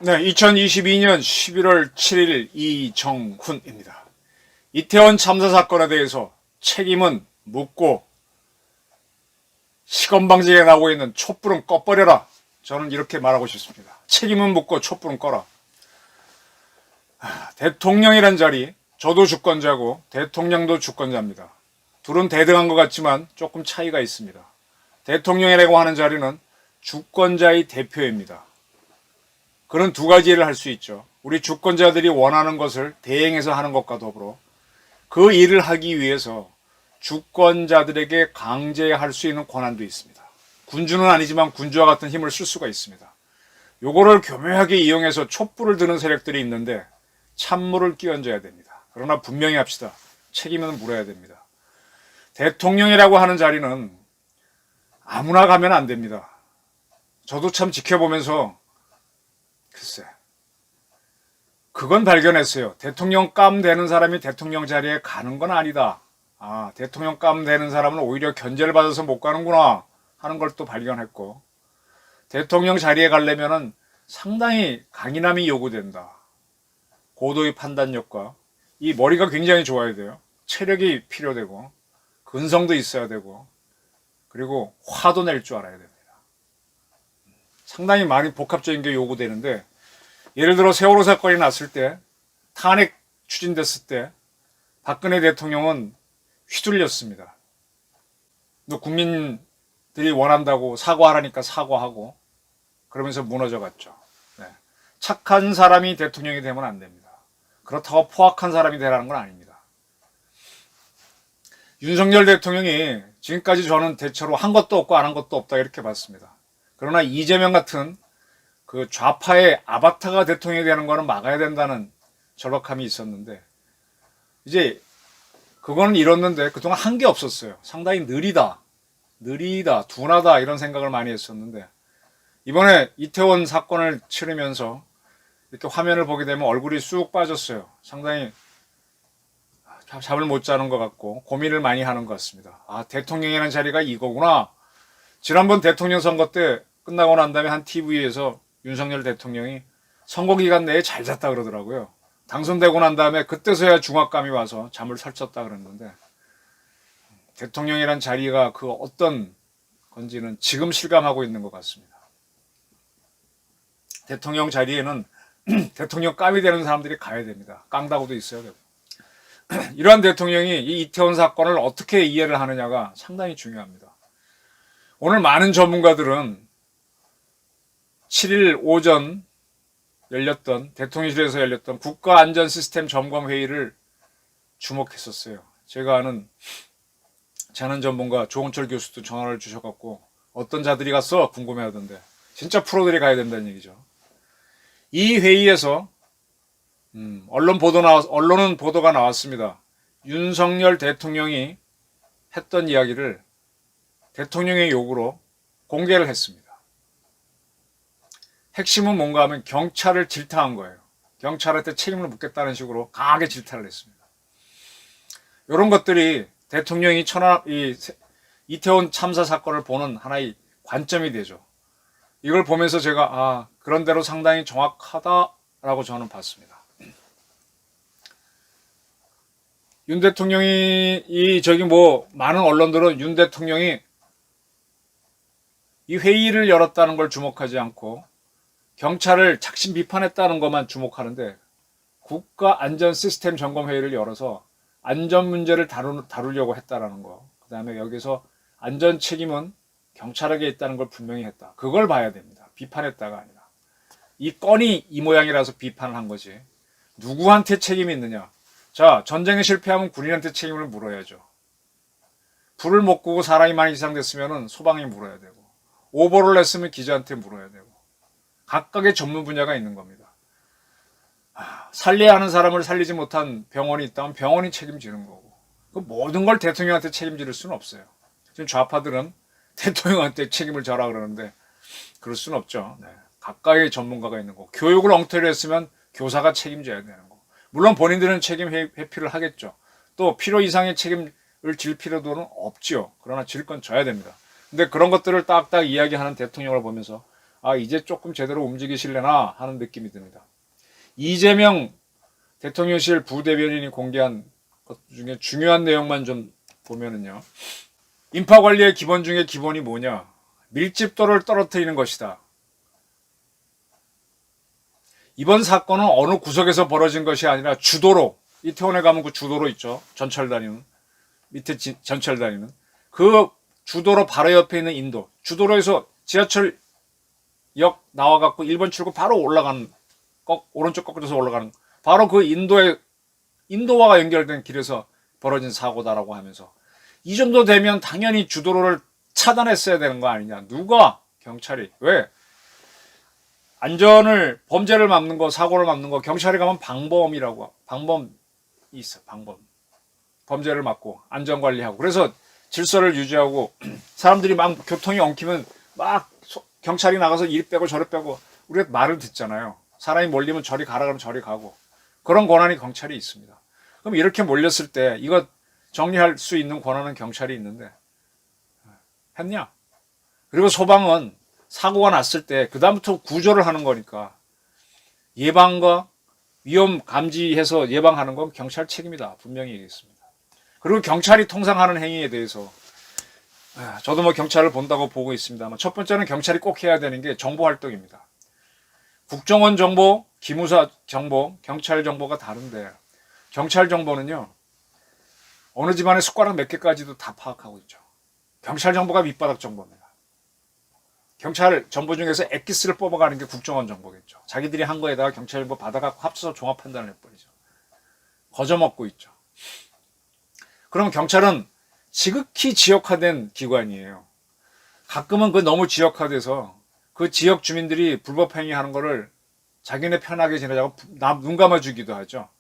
네, 2022년 11월 7일 이정훈입니다. 이태원 참사 사건에 대해서 책임은 묻고 시건방지게 나오고 있는 촛불은 꺼버려라. 저는 이렇게 말하고 싶습니다. 책임은 묻고 촛불은 꺼라. 대통령이란 자리, 저도 주권자고 대통령도 주권자입니다. 둘은 대등한 것 같지만 조금 차이가 있습니다. 대통령이라고 하는 자리는 주권자의 대표입니다. 그런 두 가지 일을 할 수 있죠. 우리 주권자들이 원하는 것을 대행해서 하는 것과 더불어 그 일을 하기 위해서 주권자들에게 강제할 수 있는 권한도 있습니다. 군주는 아니지만 군주와 같은 힘을 쓸 수가 있습니다. 요거를 교묘하게 이용해서 촛불을 드는 세력들이 있는데 찬물을 끼얹어야 됩니다. 그러나 분명히 합시다. 책임은 물어야 됩니다. 대통령이라고 하는 자리는 아무나 가면 안 됩니다. 저도 참 지켜보면서 글쎄 그건 발견했어요. 대통령 감 되는 사람이 대통령 자리에 가는 건 아니다. 대통령 감 되는 사람은 오히려 견제를 받아서 못 가는구나 하는 걸 또 발견했고, 대통령 자리에 가려면은 상당히 강인함이 요구된다. 고도의 판단력과 이 머리가 굉장히 좋아야 돼요. 체력이 필요되고 근성도 있어야 되고 그리고 화도 낼 줄 알아야 됩니다. 상당히 많이 복합적인 게 요구되는데, 예를 들어 세월호 사건이 났을 때, 탄핵 추진됐을 때 박근혜 대통령은 휘둘렸습니다. 국민들이 원한다고 사과하라니까 사과하고 그러면서 무너져갔죠. 네. 착한 사람이 대통령이 되면 안 됩니다. 그렇다고 포악한 사람이 되라는 건 아닙니다. 윤석열 대통령이 지금까지 저는 대체로 한 것도 없고 안 한 것도 없다 이렇게 봤습니다. 그러나 이재명 같은 그 좌파의 아바타가 대통령이 되는 거는 막아야 된다는 절박함이 있었는데, 이제 그거는 이뤘는데 그동안 한 게 없었어요. 상당히 느리다, 둔하다 이런 생각을 많이 했었는데, 이번에 이태원 사건을 치르면서 이렇게 화면을 보게 되면 얼굴이 쑥 빠졌어요. 상당히 잠을 못 자는 것 같고 고민을 많이 하는 것 같습니다. 대통령이라는 자리가 이거구나. 지난번 대통령 선거 때 끝나고 난 다음에 한 TV에서 윤석열 대통령이 선거 기간 내에 잘 잤다 그러더라고요. 당선되고 난 다음에 그때서야 중압감이 와서 잠을 설쳤다 그랬는데, 대통령이란 자리가 그 어떤 건지는 지금 실감하고 있는 것 같습니다. 대통령 자리에는 대통령 감이 되는 사람들이 가야 됩니다. 깡다구도 있어야 되고. 이러한 대통령이 이 이태원 사건을 어떻게 이해를 하느냐가 상당히 중요합니다. 오늘 많은 전문가들은 7일 오전 대통령실에서 열렸던 국가안전시스템 점검회의를 주목했었어요. 제가 아는 전문가 조은철 교수도 전화를 주셔갖고 어떤 자들이 갔어? 궁금해하던데, 진짜 프로들이 가야 된다는 얘기죠. 이 회의에서 언론은 보도가 나왔습니다. 윤석열 대통령이 했던 이야기를 대통령의 요구로 공개를 했습니다. 핵심은 뭔가 하면 경찰을 질타한 거예요. 경찰한테 책임을 묻겠다는 식으로 강하게 질타를 했습니다. 이런 것들이 대통령이 이태원 참사 사건을 보는 하나의 관점이 되죠. 이걸 보면서 제가 그런 대로 상당히 정확하다라고 저는 봤습니다. 윤 대통령이 많은 언론들은 윤 대통령이 이 회의를 열었다는 걸 주목하지 않고 경찰을 작심 비판했다는 것만 주목하는데, 국가안전시스템 점검회의를 열어서 안전 문제를 다루려고 했다라는 거, 그 다음에 여기서 안전 책임은 경찰에게 있다는 걸 분명히 했다. 그걸 봐야 됩니다. 비판했다가 아니라. 이 건이 이 모양이라서 비판을 한 거지. 누구한테 책임이 있느냐? 자, 전쟁에 실패하면 군인한테 책임을 물어야죠. 불을 못 끄고 사람이 많이 희생됐으면 소방에 물어야 되고, 오보를 냈으면 기자한테 물어야 되고, 각각의 전문 분야가 있는 겁니다. 살려야 하는 사람을 살리지 못한 병원이 있다면 병원이 책임지는 거고, 그 모든 걸 대통령한테 책임질 수는 없어요. 지금 좌파들은 대통령한테 책임을 져라 그러는데 그럴 수는 없죠. 네. 각각의 전문가가 있는 거고, 교육을 엉터리로 했으면 교사가 책임져야 되는 거고, 물론 본인들은 책임 회피를 하겠죠. 또 필요 이상의 책임을 질 필요도는 없지요. 그러나 질 건 져야 됩니다. 근데 그런 것들을 딱딱 이야기하는 대통령을 보면서 아, 이제 조금 제대로 움직이실래나 하는 느낌이 듭니다. 이재명 대통령실 부대변인이 공개한 것 중에 중요한 내용만 좀 보면은요. 인파 관리의 기본 중에 기본이 뭐냐? 밀집도를 떨어뜨리는 것이다. 이번 사건은 어느 구석에서 벌어진 것이 아니라 주도로, 이태원에 가면 그 주도로 있죠. 전철 다니는, 밑에 전철 다니는. 그 주도로 바로 옆에 있는 인도. 주도로에서 지하철역 나와갖고 1번 출구 바로 올라가는, 오른쪽 꺾어져서 올라가는, 바로 그 인도와가 연결된 길에서 벌어진 사고다라고 하면서 이 정도 되면 당연히 주도로를 차단했어야 되는 거 아니냐. 누가? 경찰이. 왜? 안전을, 범죄를 막는 거, 사고를 막는 거, 경찰이 가면 방범이 있어, 방범. 범죄를 막고, 안전관리하고. 그래서 질서를 유지하고, 사람들이 막 교통이 엉키면 막 경찰이 나가서 이리 빼고 저리 빼고, 우리가 말을 듣잖아요. 사람이 몰리면 저리 가라 그러면 저리 가고. 그런 권한이 경찰이 있습니다. 그럼 이렇게 몰렸을 때, 이거 정리할 수 있는 권한은 경찰이 있는데, 했냐? 그리고 소방은 사고가 났을 때 그다음부터 구조를 하는 거니까 예방과 위험 감지해서 예방하는 건 경찰 책임이다. 분명히 얘기했습니다. 그리고 경찰이 통상하는 행위에 대해서 저도 뭐 경찰을 본다고 보고 있습니다만 첫 번째는 경찰이 꼭 해야 되는 게 정보 활동입니다. 국정원 정보, 기무사 정보, 경찰 정보가 다른데 경찰 정보는요. 어느 집안의 숟가락 몇 개까지도 다 파악하고 있죠. 경찰 정보가 밑바닥 정보입니다. 경찰 정보 중에서 엑기스를 뽑아가는 게 국정원 정보겠죠. 자기들이 한 거에다가 경찰 정보 받아갖고 합쳐서 종합 판단을 해버리죠. 거저먹고 있죠. 그럼 경찰은 지극히 지역화된 기관이에요. 가끔은 그 너무 지역화돼서 그 지역 주민들이 불법 행위하는 거를 자기네 편하게 지내자고 눈 감아주기도 하죠.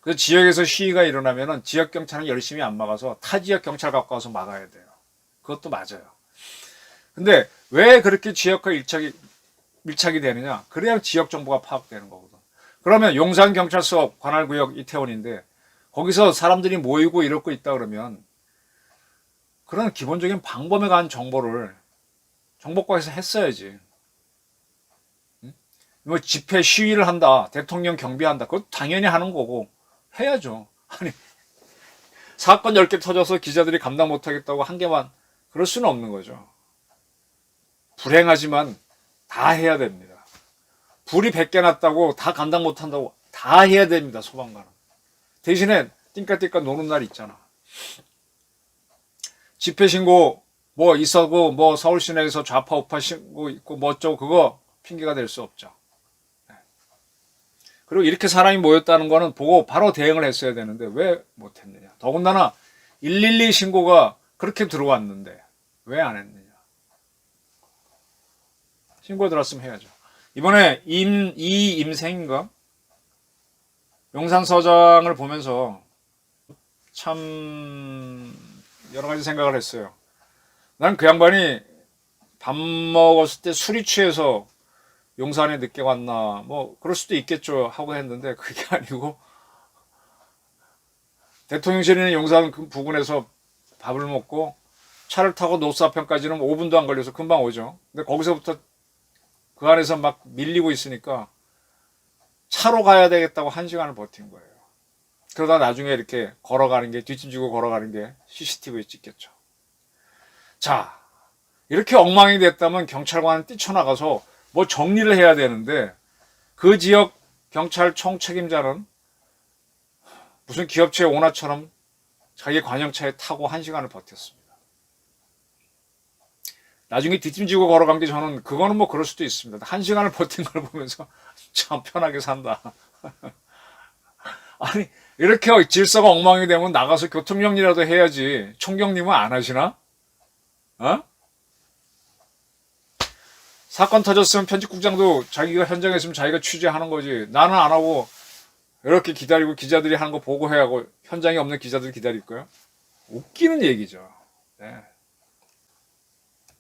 그래서 지역에서 시위가 일어나면은 지역 경찰은 열심히 안 막아서 타 지역 경찰 갖고 와서 막아야 돼요. 그것도 맞아요. 근데 왜 그렇게 지역과 밀착이 되느냐? 그래야 지역 정보가 파악되는 거거든. 그러면 용산경찰서 관할구역 이태원인데 거기서 사람들이 모이고 이러고 있다 그러면 그런 기본적인 방범에 관한 정보를 정보과에서 했어야지. 뭐 집회 시위를 한다, 대통령 경비한다, 그것도 당연히 하는 거고 해야죠. 아니 사건 10개 터져서 기자들이 감당 못하겠다고 한 개만 그럴 수는 없는 거죠. 불행하지만 다 해야 됩니다. 불이 100개 났다고 다 감당 못한다고 다 해야 됩니다. 소방관은. 대신에 띵까띵까 노는 날 있잖아. 집회 신고 뭐 있어고 뭐 서울 시내에서 좌파 우파 신고 있고 뭐 어쩌고 그거 핑계가 될 수 없죠. 그리고 이렇게 사람이 모였다는 거는 보고 바로 대응을 했어야 되는데 왜 못했느냐. 더군다나 112 신고가 그렇게 들어왔는데 왜 안 했느냐. 신고 들었으면 해야죠. 이번에 임생인가? 용산서장을 보면서 참 여러 가지 생각을 했어요. 난 그 양반이 밥 먹었을 때 술이 취해서 용산에 늦게 왔나 뭐 그럴 수도 있겠죠 하고 했는데 그게 아니고 대통령실에 있는 용산 부근에서 밥을 먹고 차를 타고 노사편까지는 5분도 안 걸려서 금방 오죠. 근데 거기서부터 그 안에서 막 밀리고 있으니까 차로 가야 되겠다고 1시간을 버틴 거예요. 그러다 나중에 이렇게 걸어가는 게 뒷짐지고 걸어가는 게 CCTV에 찍혔죠. 자, 이렇게 엉망이 됐다면 경찰관은 뛰쳐나가서 뭐 정리를 해야 되는데 그 지역 경찰청 책임자는 무슨 기업체 오너처럼 자기 관용차에 타고 1시간을 버텼습니다. 나중에 뒷짐지고 걸어간 게 저는 그거는 뭐 그럴 수도 있습니다. 1시간을 버틴 걸 보면서 참 편하게 산다. 아니 이렇게 질서가 엉망이 되면 나가서 교통정리라도 해야지. 총경님은 안 하시나? 어? 사건 터졌으면 편집국장도 자기가 현장에 있으면 자기가 취재하는 거지. 나는 안 하고 이렇게 기다리고 기자들이 하는 거 보고 해야 하고 현장에 없는 기자들 기다릴 거야? 웃기는 얘기죠. 네.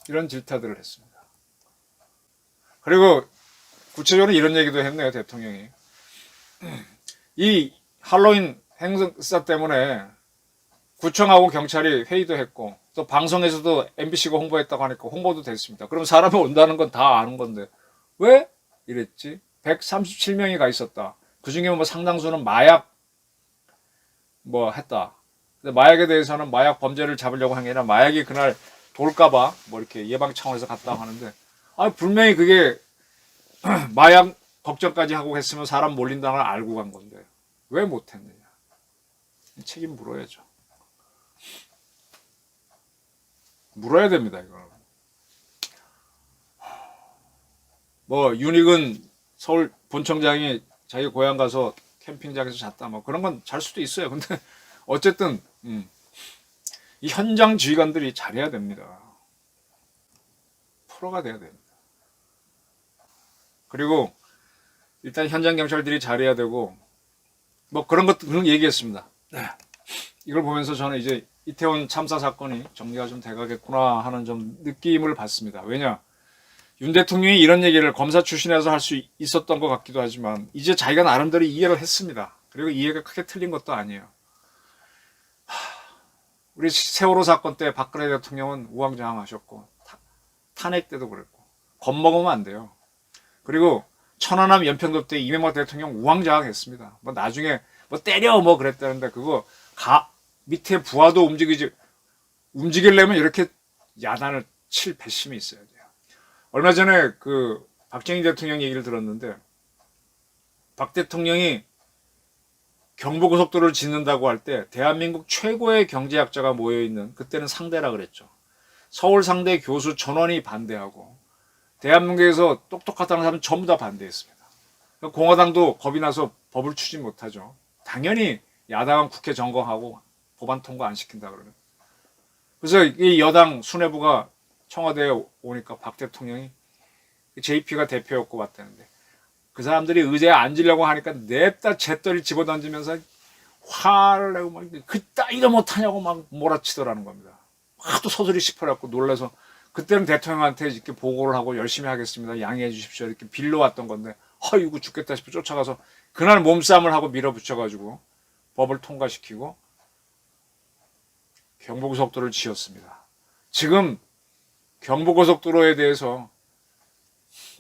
이런 질타들을 했습니다. 그리고 구체적으로 이런 얘기도 했네요. 대통령이. 이 할로윈 행사 때문에 구청하고 경찰이 회의도 했고 또 방송에서도 MBC가 홍보했다고 하니까 홍보도 됐습니다. 그럼 사람이 온다는 건 다 아는 건데 왜 이랬지? 137명이 가 있었다. 그중에 뭐 상당수는 마약 뭐 했다. 근데 마약에 대해서는 마약 범죄를 잡으려고 한 게 아니라 마약이 그날 돌까봐 뭐 이렇게 예방 차원에서 갔다고 하는데 분명히 그게 마약 걱정까지 하고 했으면 사람 몰린다는 걸 알고 간 건데 왜 못했느냐. 책임 물어야죠. 물어야 됩니다, 이거. 뭐, 윤익은 서울 본청장이 자기 고향 가서 캠핑장에서 잤다, 뭐, 그런 건 잘 수도 있어요. 근데, 어쨌든, 이 현장 지휘관들이 잘해야 됩니다. 프로가 돼야 됩니다. 그리고, 일단 현장 경찰들이 잘해야 되고, 뭐, 그런 얘기했습니다. 이걸 보면서 저는 이제 이태원 참사 사건이 정리가 좀 돼가겠구나 하는 좀 느낌을 받습니다. 왜냐? 윤 대통령이 이런 얘기를 검사 출신에서 할 수 있었던 것 같기도 하지만 이제 자기가 나름대로 이해를 했습니다. 그리고 이해가 크게 틀린 것도 아니에요. 우리 세월호 사건 때 박근혜 대통령은 우왕좌왕하셨고 탄핵 때도 그랬고 겁먹으면 안 돼요. 그리고 천안함 연평도 때 이명박 대통령 우왕좌왕했습니다. 뭐 나중에 뭐 때려 뭐 그랬다는데 그거 밑에 부하도 움직이려면 이렇게 야단을 칠 배심이 있어야 돼요. 얼마 전에 그 박정희 대통령 얘기를 들었는데 박 대통령이 경부고속도로를 짓는다고 할 때 대한민국 최고의 경제학자가 모여있는 그때는 상대라 그랬죠. 서울 상대 교수 전원이 반대하고 대한민국에서 똑똑하다는 사람은 전부 다 반대했습니다. 공화당도 겁이 나서 법을 추진 못하죠. 당연히 야당은 국회 점검하고 법안 통과 안 시킨다 그러면. 그래서 이 여당 수뇌부가 청와대에 오니까 박 대통령이 JP가 대표였고 왔다는데 그 사람들이 의자에 앉으려고 하니까 냅다 잿더리 집어던지면서 화를 내고 막 그따위도 못하냐고 막 몰아치더라는 겁니다. 하도 소설이 시퍼렸고 놀라서 그때는 대통령한테 이렇게 보고를 하고 열심히 하겠습니다. 양해해 주십시오. 이렇게 빌려왔던 건데 이거 죽겠다 싶어 쫓아가서 그날 몸싸움을 하고 밀어붙여가지고 법을 통과시키고 경부고속도로를 지었습니다. 지금 경부고속도로에 대해서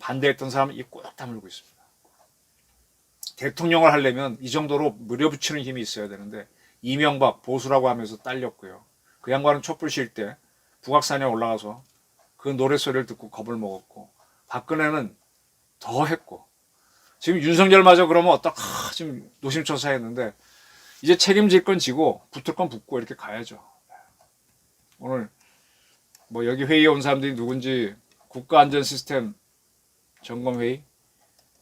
반대했던 사람은 입 꼭 다물고 있습니다. 대통령을 하려면 이 정도로 밀어붙이는 힘이 있어야 되는데 이명박 보수라고 하면서 딸렸고요. 그 양반은 촛불 실 때 북악산에 올라가서 그 노랫소리를 듣고 겁을 먹었고 박근혜는 더 했고 지금 윤석열마저 그러면 어떡하 지금 노심초사했는데 이제 책임질 건 지고 붙을 건 붙고 이렇게 가야죠. 오늘 뭐 여기 회의에 온 사람들이 누군지 국가안전시스템 점검회의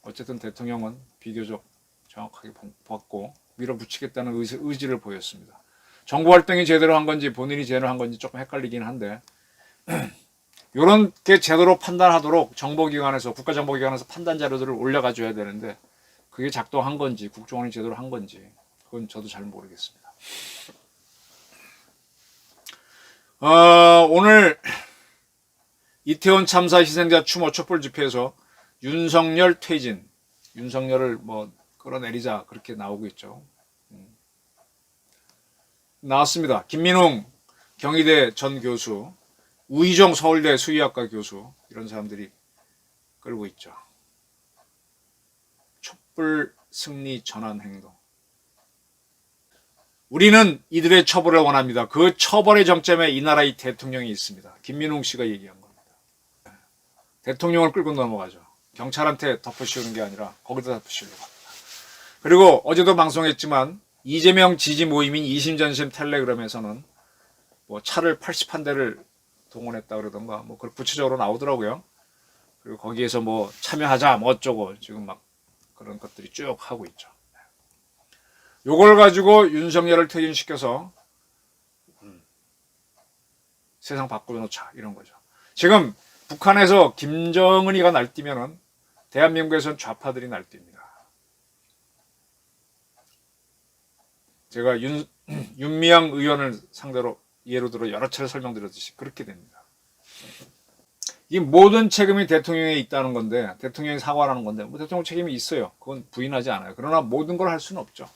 어쨌든 대통령은 비교적 정확하게 봤고 밀어붙이겠다는 의지를 보였습니다. 정보활동이 제대로 한 건지 본인이 제대로 한 건지 조금 헷갈리긴 한데 이런 게 제대로 판단하도록 정보기관에서 국가정보기관에서 판단 자료들을 올려가줘야 되는데 그게 작동한 건지 국정원이 제대로 한 건지 그건 저도 잘 모르겠습니다. 오늘 이태원 참사 희생자 추모 촛불 집회에서 윤석열 퇴진, 윤석열을 뭐 끌어내리자 그렇게 나오고 있죠. 나왔습니다. 김민웅 경희대 전 교수, 우희정 서울대 수의학과 교수 이런 사람들이 끌고 있죠. 촛불 승리 전환 행동. 우리는 이들의 처벌을 원합니다. 그 처벌의 정점에 이 나라의 대통령이 있습니다. 김민웅 씨가 얘기한 겁니다. 대통령을 끌고 넘어가죠. 경찰한테 덮어씌우는 게 아니라 거기다 덮어씌우려고 합니다. 그리고 어제도 방송했지만 이재명 지지 모임인 이심전심 텔레그램에서는 뭐 차를 81대를 동원했다 그러던가 뭐 구체적으로 나오더라고요. 그리고 거기에서 뭐 참여하자 뭐 어쩌고 지금 막 그런 것들이 쭉 하고 있죠. 요걸 가지고 윤석열을 퇴진시켜서 세상 바꿔놓자 이런 거죠. 지금 북한에서 김정은이가 날뛰면은 대한민국에서는 좌파들이 날뜁니다. 제가 윤미향 의원을 상대로 예로 들어 여러 차례 설명드렸듯이 그렇게 됩니다. 이 모든 책임이 대통령에 있다는 건데 대통령이 사과하는 건데 뭐 대통령 책임이 있어요. 그건 부인하지 않아요. 그러나 모든 걸 할 수는 없죠.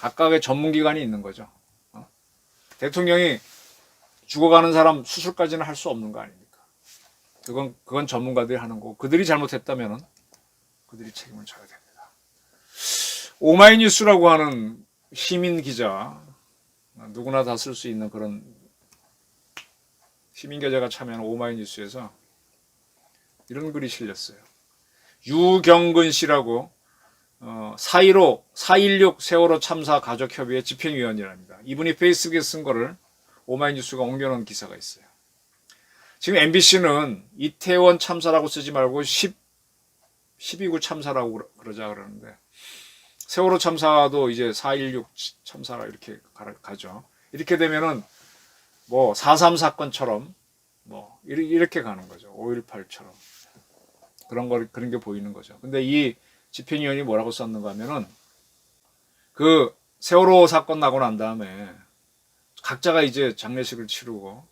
각각의 전문기관이 있는 거죠. 대통령이 죽어가는 사람 수술까지는 할 수 없는 거 아닙니까? 그건 전문가들이 하는 거고, 그들이 잘못했다면 그들이 책임을 져야 됩니다. 오마이뉴스라고 하는 시민 기자, 누구나 다 쓸 수 있는 그런 시민 기자가 참여하는 오마이뉴스에서 이런 글이 실렸어요. 유경근 씨라고 4.16 세월호 참사 가족협의회 집행위원이랍니다. 이분이 페이스북에 쓴 거를 오마이뉴스가 옮겨놓은 기사가 있어요. 지금 MBC는 이태원 참사라고 쓰지 말고 12구 참사라고 그러자 그러는데, 세월호 참사도 이제 4.16 참사라 이렇게 가죠. 이렇게 되면은 뭐 4.3 사건처럼 뭐 이렇게 가는 거죠. 5.18처럼 그런 게 보이는 거죠. 근데 이 집행위원이 뭐라고 썼는가 하면은, 그 세월호 사건 나고 난 다음에 각자가 이제 장례식을 치르고,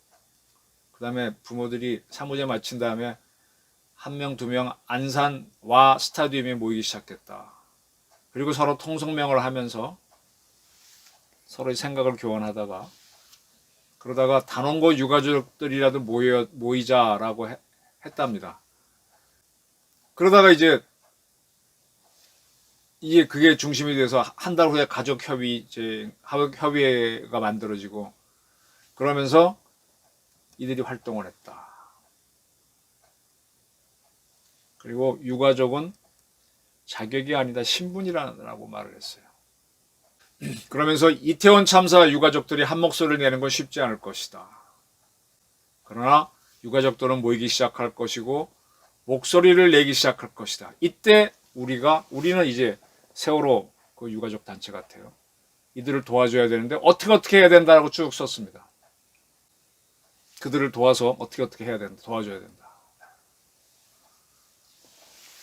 그 다음에 부모들이 사무제 마친 다음에 한 명, 두 명 안산 와 스타디움에 모이기 시작했다. 그리고 서로 통성명을 하면서 서로의 생각을 교환하다가, 그러다가 단원고 유가족들이라도 모이자라고 했답니다. 그러다가 이제 그게 중심이 돼서 한 달 후에 가족협의회가 만들어지고, 그러면서 이들이 활동을 했다. 그리고 유가족은 자격이 아니다, 신분이라고 말을 했어요. 그러면서 이태원 참사 유가족들이 한 목소리를 내는 건 쉽지 않을 것이다. 그러나 유가족들은 모이기 시작할 것이고 목소리를 내기 시작할 것이다. 이때 우리는 이제 세월호 그 유가족 단체 같아요. 이들을 도와줘야 되는데 어떻게 해야 된다라고 쭉 썼습니다. 그들을 도와서 어떻게 해야 된다, 도와줘야 된다.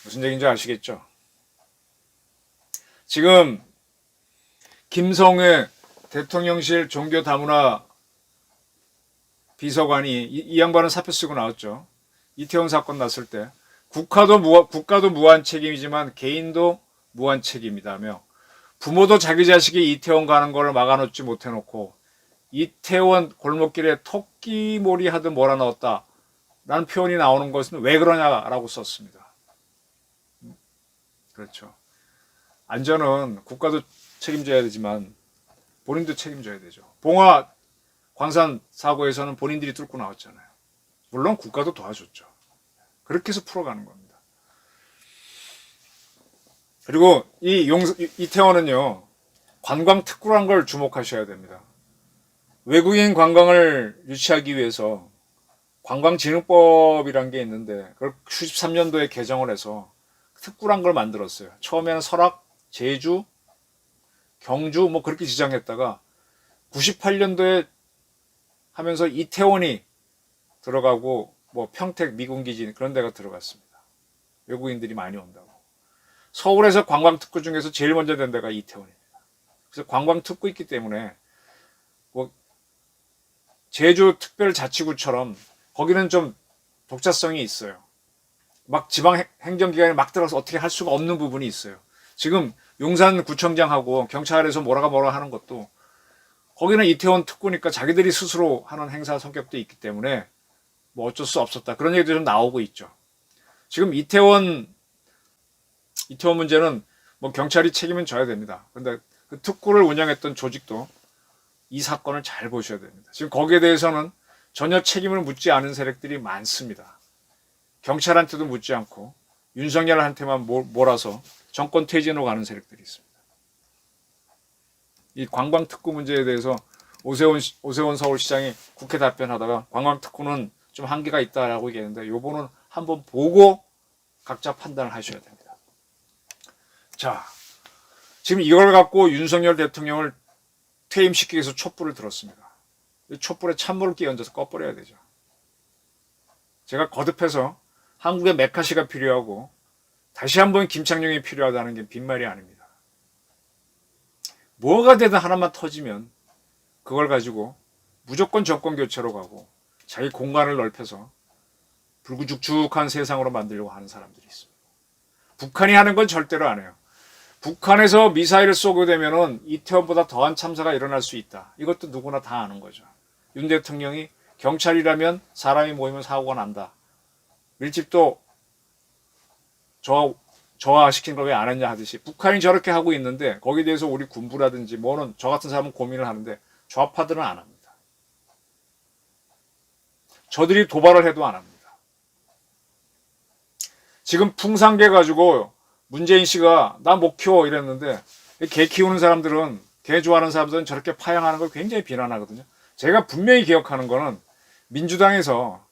무슨 얘기인지 아시겠죠? 지금 김성회 대통령실 종교다문화 비서관이 이 양반은 사표 쓰고 나왔죠. 이태원 사건 났을 때 국가도 무한 책임이지만 개인도 무한 책임이다며, 부모도 자기 자식이 이태원 가는 걸 막아놓지 못해놓고 이태원 골목길에 토끼몰이 하듯 몰아넣었다 라는 표현이 나오는 것은 왜 그러냐라고 썼습니다. 그렇죠. 안전은 국가도 책임져야 되지만 본인도 책임져야 되죠. 봉화 광산 사고에서는 본인들이 뚫고 나왔잖아요. 물론 국가도 도와줬죠. 그렇게 해서 풀어가는 겁니다. 그리고 이태원은요, 관광 특구란 걸 주목하셔야 됩니다. 외국인 관광을 유치하기 위해서 관광진흥법이란 게 있는데, 그걸 93년도에 개정을 해서 특구란 걸 만들었어요. 처음에는 설악, 제주, 경주 뭐 그렇게 지정했다가 98년도에 하면서 이태원이 들어가고 뭐 평택 미군기지 그런 데가 들어갔습니다. 외국인들이 많이 온다고. 서울에서 관광특구 중에서 제일 먼저 된 데가 이태원입니다. 그래서 관광특구 있기 때문에 뭐 제주 특별자치구처럼 거기는 좀 독자성이 있어요. 막 지방 행정기관에 막 들어가서 어떻게 할 수가 없는 부분이 있어요. 지금 용산구청장하고 경찰에서 뭐라 하는 것도 거기는 이태원 특구니까 자기들이 스스로 하는 행사 성격도 있기 때문에 뭐 어쩔 수 없었다. 그런 얘기도 좀 나오고 있죠. 지금 이태원 문제는 뭐 경찰이 책임은 져야 됩니다. 그런데 그 특구를 운영했던 조직도 이 사건을 잘 보셔야 됩니다. 지금 거기에 대해서는 전혀 책임을 묻지 않은 세력들이 많습니다. 경찰한테도 묻지 않고 윤석열한테만 몰아서 정권 퇴진으로 가는 세력들이 있습니다. 이 관광특구 문제에 대해서 오세훈 서울시장이 국회 답변하다가 관광특구는 좀 한계가 있다라고 얘기했는데, 요거는 한번 보고 각자 판단을 하셔야 됩니다. 자, 지금 이걸 갖고 윤석열 대통령을 퇴임시키기 위해서 촛불을 들었습니다. 이 촛불에 찬물을 끼얹어서 꺼버려야 되죠. 제가 거듭해서 한국의 메카시가 필요하고 다시 한번 김창룡이 필요하다는 게 빈말이 아닙니다. 뭐가 되든 하나만 터지면 그걸 가지고 무조건 정권 교체로 가고 자기 공간을 넓혀서 불구죽죽한 세상으로 만들려고 하는 사람들이 있습니다. 북한이 하는 건 절대로 안 해요. 북한에서 미사일을 쏘게 되면은 이태원보다 더한 참사가 일어날 수 있다. 이것도 누구나 다 아는 거죠. 윤 대통령이 경찰이라면 사람이 모이면 사고가 난다. 밀집도 저하시킨 걸 왜 안 했냐 하듯이 북한이 저렇게 하고 있는데 거기에 대해서 우리 군부라든지 뭐는 저 같은 사람은 고민을 하는데 좌파들은 안 합니다. 저들이 도발을 해도 안 합니다. 지금 풍산개 가지고 문재인 씨가 나 못 키워 이랬는데 개 키우는 사람들은 개 좋아하는 사람들은 저렇게 파양하는 걸 굉장히 비난하거든요. 제가 분명히 기억하는 거는 민주당에서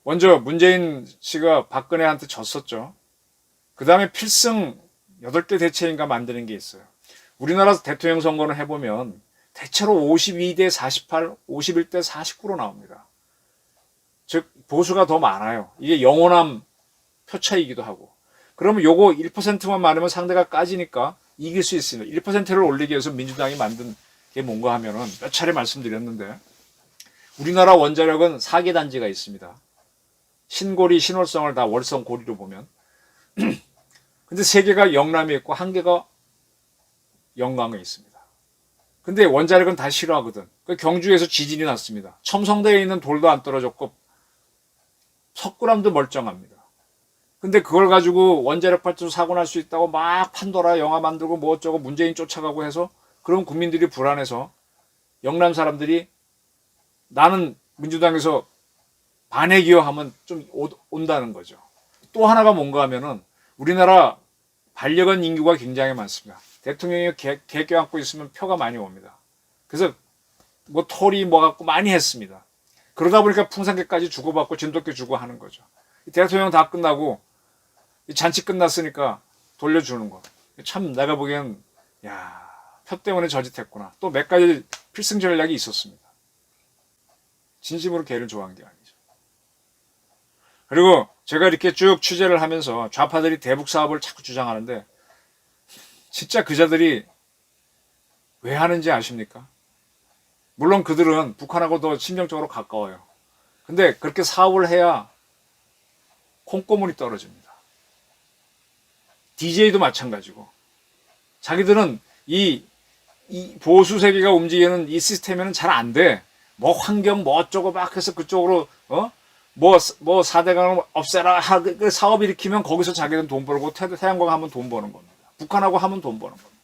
먼저 문재인 씨가 박근혜한테 졌었죠. 그 다음에 필승 8개 대체인가 만드는 게 있어요. 우리나라 대통령 선거는 해보면 대체로 52대 48, 51대 49로 나옵니다. 즉 보수가 더 많아요. 이게 영원한 표차이기도 하고. 그러면 요거 1%만 많으면 상대가 까지니까 이길 수 있습니다. 1%를 올리기 위해서 민주당이 만든 게 뭔가 하면은 몇 차례 말씀드렸는데 우리나라 원자력은 4개 단지가 있습니다. 신고리, 신월성을 다 월성 고리로 보면 근데 3개가 영남에 있고 1개가 영광에 있습니다. 근데 원자력은 다 싫어하거든. 경주에서 지진이 났습니다. 첨성대에 있는 돌도 안 떨어졌고 석굴암도 멀쩡합니다. 근데 그걸 가지고 원자력 발전소 사고 날 수 있다고 막 판도라 영화 만들고 뭐 어쩌고 문재인 쫓아가고 해서 그럼 국민들이 불안해서 영남 사람들이 나는 민주당에서 반핵이요하면 좀 온다는 거죠. 또 하나가 뭔가 하면은 우리나라 반려견 인구가 굉장히 많습니다. 대통령이 개 껴안고 있으면 표가 많이 옵니다. 그래서 뭐 털이 뭐 갖고 많이 했습니다. 그러다 보니까 풍산개까지 주고받고 진돗개 주고 하는 거죠. 대통령 다 끝나고 잔치 끝났으니까 돌려주는 거. 참 내가 보기엔 야, 표 때문에 저짓했구나. 또 몇 가지 필승 전략이 있었습니다. 진심으로 개를 좋아한 게 아니죠. 그리고 제가 이렇게 쭉 취재를 하면서 좌파들이 대북 사업을 자꾸 주장하는데 진짜 그자들이 왜 하는지 아십니까? 물론 그들은 북한하고 더 심정적으로 가까워요. 근데 그렇게 사업을 해야 콩고물이 떨어집니다. DJ도 마찬가지고 자기들은 이 보수 세계가 움직이는 이 시스템에는 잘 안 돼. 뭐 환경 뭐 어쩌고 막 해서 그쪽으로 뭐 4대강을 없애라 그 사업 일으키면 거기서 자기들은 돈 벌고 태양광 하면 돈 버는 겁니다. 북한하고 하면 돈 버는 겁니다.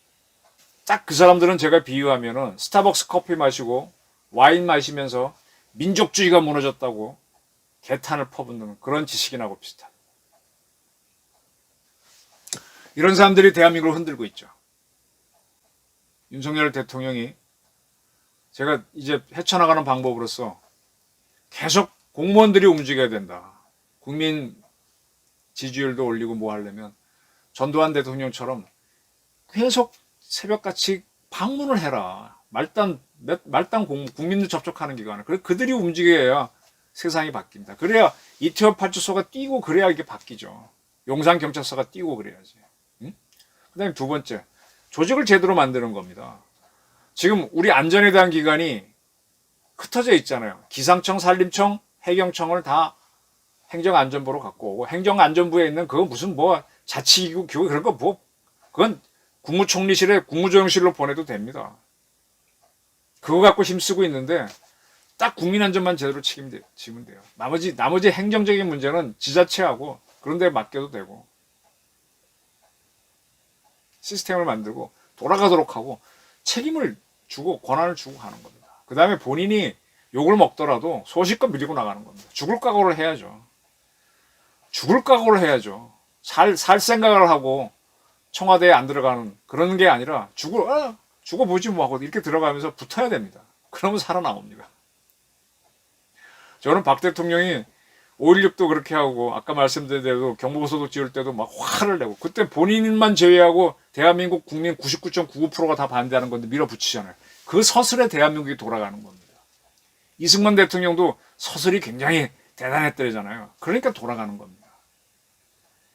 딱 그 사람들은 제가 비유하면은 스타벅스 커피 마시고 와인 마시면서 민족주의가 무너졌다고 개탄을 퍼붓는 그런 지식인하고 비슷합니다. 이런 사람들이 대한민국을 흔들고 있죠. 윤석열 대통령이 제가 이제 헤쳐나가는 방법으로서 계속 공무원들이 움직여야 된다. 국민 지지율도 올리고 뭐 하려면 전두환 대통령처럼 계속 새벽같이 방문을 해라. 말단 국민들 접촉하는 기관을. 그래 그들이 움직여야 세상이 바뀐다. 그래야 이태원 파출소가 뛰고 그래야 이게 바뀌죠. 용산 경찰서가 뛰고 그래야지. 응? 그다음에 두 번째 조직을 제대로 만드는 겁니다. 지금 우리 안전에 대한 기관이 흩어져 있잖아요. 기상청, 산림청, 해경청을 다 행정안전부로 갖고 오고 행정안전부에 있는 그거 무슨 뭐 자치기구 기구 그런 거 뭐 그건 국무총리실에 국무조정실로 보내도 됩니다. 그거 갖고 힘쓰고 있는데 딱 국민안전만 제대로 책임지면 돼요. 나머지 행정적인 문제는 지자체하고 그런 데 맡겨도 되고 시스템을 만들고 돌아가도록 하고 책임을 주고 권한을 주고 가는 겁니다. 그 다음에 본인이 욕을 먹더라도 소식껏 밀고 나가는 겁니다. 죽을 각오를 해야죠. 죽을 각오를 해야죠. 살 생각을 하고 청와대에 안 들어가는 그런 게 아니라 죽어보지 뭐 하고 이렇게 들어가면서 붙어야 됩니다. 그러면 살아나옵니다. 저는 박 대통령이 5.16도 그렇게 하고 아까 말씀드린 대로 경보소득 지을 때도 막 화를 내고 그때 본인만 제외하고 대한민국 국민 99.99%가 다 반대하는 건데 밀어붙이잖아요. 그 서슬에 대한민국이 돌아가는 겁니다. 이승만 대통령도 서슬이 굉장히 대단했더잖아요. 그러니까 돌아가는 겁니다.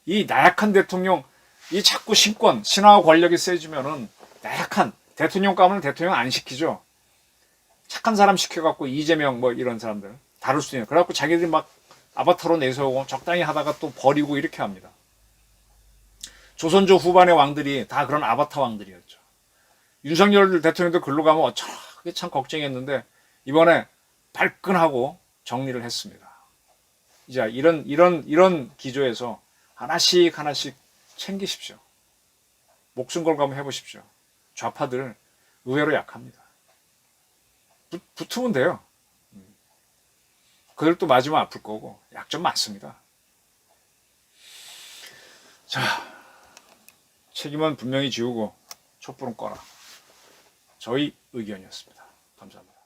이 나약한 대통령, 이 자꾸 신화 권력이 세지면은 나약한 대통령 가면 대통령 안 시키죠. 착한 사람 시켜갖고 이재명 뭐 이런 사람들 다룰 수 있는. 그래갖고 자기들이 막 아바타로 내세우고 적당히 하다가 또 버리고 이렇게 합니다. 조선조 후반의 왕들이 다 그런 아바타 왕들이었죠. 윤석열 대통령도 글로 가면 어쩌나 그게 참 걱정했는데 이번에 발끈하고 정리를 했습니다. 이제 이런 기조에서 하나씩 챙기십시오. 목숨 걸고 한번 해보십시오. 좌파들 의외로 약합니다. 붙으면 돼요. 그들 또 맞으면 아플 거고 약점 많습니다. 자, 책임은 분명히 지우고 촛불은 꺼라. 저희 의견이었습니다. 감사합니다.